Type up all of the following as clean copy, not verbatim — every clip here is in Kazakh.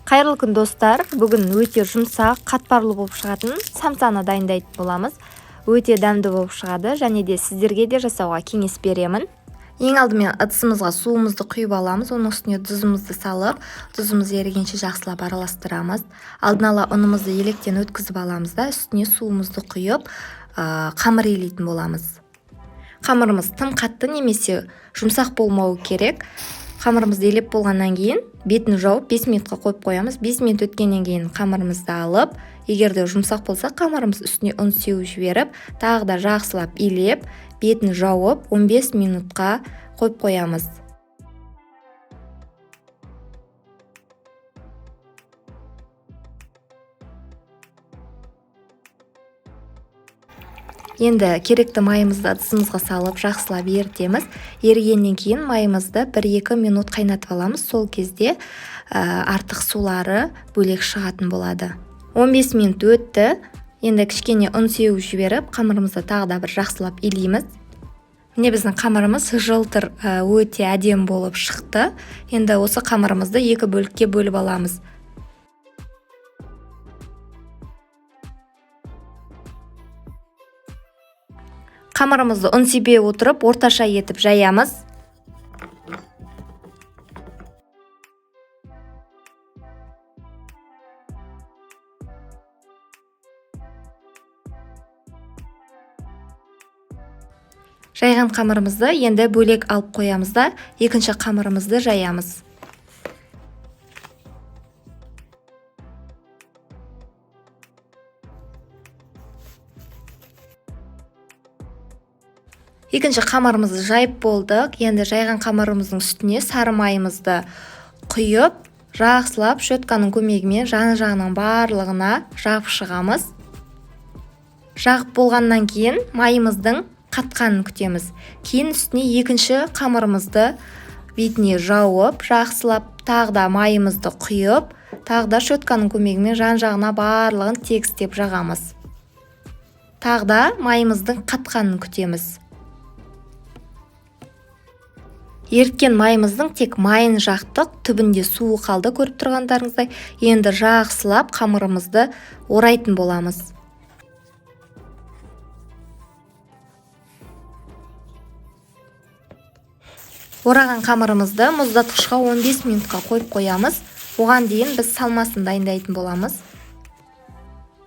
Қайырлы күн достар, бүгін өте жұмсақ, қатпарлы болып шығатын самсаны дайындайтын боламыз. Өте дәмді болып шығады және де сіздерге де жасауға кеңес беремін. Ең алдымен ыдысымызға суымызды құйып аламыз, оның үстіне тұзымызды салып, тұзымыз ерігенше жақсылап араластырамыз. Алдын ала ұнымызды електен өткізіп аламыз да, үстіне суымызды құйып, қамыр илейтін боламыз. Қамырымыз тым қатты немесе жұмсақ болмауы керек. Қамырымызды елеп болғаннан кейін бетін жауып 5 минутқа қойып қоямыз. 5 минут өткеннен кейін қамырымызды алып, егер де жұмсақ болса, қамырымыз үстіне ұн сеуіп жіберіп, тағы да жақсылап илеп, бетін жауып 15 минутқа қойып қоямыз. Енді керекті майымызды ыдысымызға салып, жақсылап ерітеміз. Ерігеннен кейін майымызды 1-2 минут қайнатып аламыз. Сол кезде артық сулары бөлек шығатын болады. 15 минут өтті. Енді кішкене ұн сеуіп жіберіп, қамырымызды тағы да бір жақсылап илейміз. Міне біздің қамырымыз жылтыр, өте әдемі болып шықты. Енді осы қамырымызды 2 бөлікке бөліп аламыз. Қамырымызды ұн себе отырып, орташа етіп жаямыз. Жайған қамырымызды енді бөлек алып қоямыз да, екінші қамырымызды жаямыз. Екінші қамырымызды жайып болдық. Енді жайған қамырымыздың үстіне сары майымызды құйып, жақсылап щетканың көмегімен жаны-жағының барлығына жағып шығамыз. Жағып болғаннан кейін майымыздың қатқанын күтеміз. Кейін үстіне екінші қамырымызды бетіне жауып, жақсылап тағы да майымызды құйып, тағы да щетканың көмегімен жан-жағына барлығын тегістеп жағамыз. Тағы да майымыздың қатқанын күтеміз. Еріткен майымыздың тек майын жақтық, түбінде суы қалды, көріп тұрғандарыңыздай. Енді жақсылап қамырымызды орайтын боламыз. Ораған қамырымызды мұздатқышқа 15 минутқа қойып қоямыз. Оған дейін біз салмасын дайындайтын боламыз.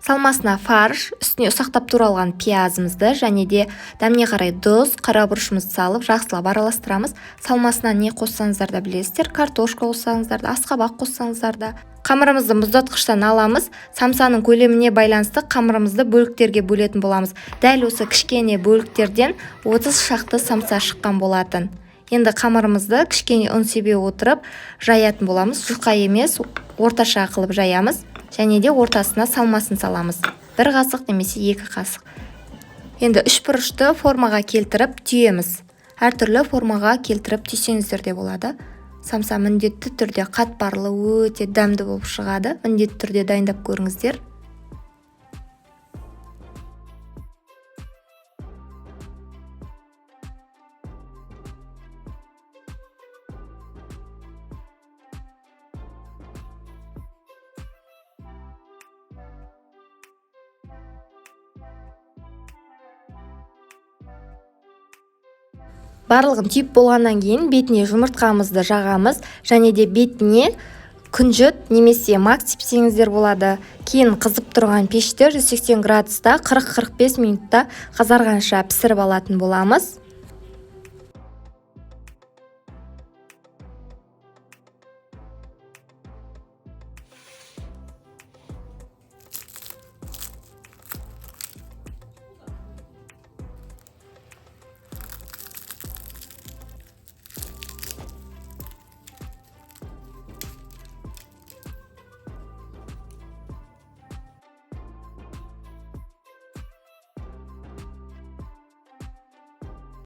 Салмасына фарш, үстіне ұсақтап туралған пиязымызды және де дәміне қарай тұз, қара бұрышымызды салып, жақсылап араластырамыз. Салмасына не қоссаңыздар да білесіздер, картошка қоссаңыздар да, асқабақ қоссаңыздар да. Қамырымызды мұздатқыштан аламыз. Самсаның көлеміне байланысты қамырымызды бөліктерге бөлетін боламыз. Дәл осы кішкене бөліктерден 30 шақты самса шыққан болатын. Енді қамырымызды кішкене ұн себе отырып жаятын боламыз. Жұқа емес, орташа қылып жаямыз. Және де ортасына салмасын саламыз. 1 қасық немесе 2 қасық. Енді 3 бұрышты формаға келтіріп түйеміз. Әртүрлі формаға келтіріп түйсеңіздер де болады. Самса міндетті түрде қатпарлы, өте дәмді болып шығады. Міндетті түрде дайындап көріңіздер. Барлығын түйіп болғаннан кейін бетіне жұмыртқамызды жағамыз және де бетіне күнжіт немесе мак сепсеңіздер болады. Кейін қызып тұрған пеште 180 градуста 40-45 минутта қызарғанша пісіріп алатын боламыз.